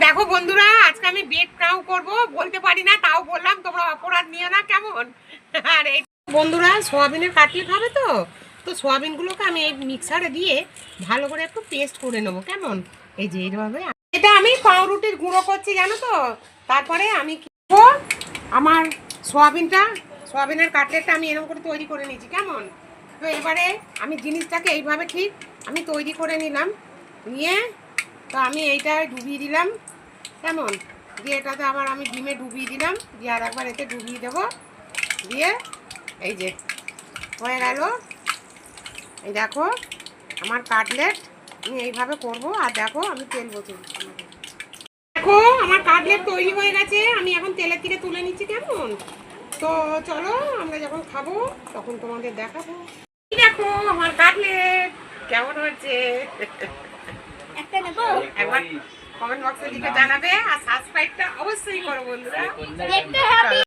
দেখো বন্ধুরা, আজকে আমি বেড ফ্রাই করব, বলতে পারি না, তাও বললাম, তোমরা অপরাধ নিও না কেমন। আর এই বন্ধুরা সোয়াবিনের কাটলেট হবে তো, তো সোয়াবিনগুলোকে আমি এই মিক্সারে দিয়ে ভালো করে একটু পেস্ট করে নেবো কেমন। এই যে এইভাবে এটা আমি পাউরুটির গুঁড়ো করছি জানো তো। তারপরে আমি কি করবো, আমার সোয়াবিনের কাটলেটটা আমি এরকম করে তৈরি করে নিয়েছি কেমন। তো এবারে আমি জিনিসটাকে এইভাবে ঠিক আমি তৈরি করে নিলাম, নিয়ে তো আমি এইটায় ডুবিয়ে দিলাম কেমন, দিয়ে এটাতে আবার আমি ডিমে ডুবিয়ে দিলাম, দিয়ে আর একবার এতে ডুবিয়ে দেবো, দিয়ে এই যে হয়ে গেল। এই দেখো আমার কাটলেট আমি এইভাবে করব। আর দেখো আমি তেল বসে দেখো আমার কাটলেট তৈরি হয়ে গেছে, আমি এখন তেলের থেকে তুলে নিচ্ছি কেমন। তো চলো আমরা যখন খাবো তখন তোমাদের দেখাবো। দেখো আমার কাটলেট কেমন হচ্ছে, একটা নেবো। একবার কমেন্ট বক্সে লিখে জানাবে, আর সাবস্ক্রাইবটা অবশ্যই করো বন্ধুরা। দেখতে হবে।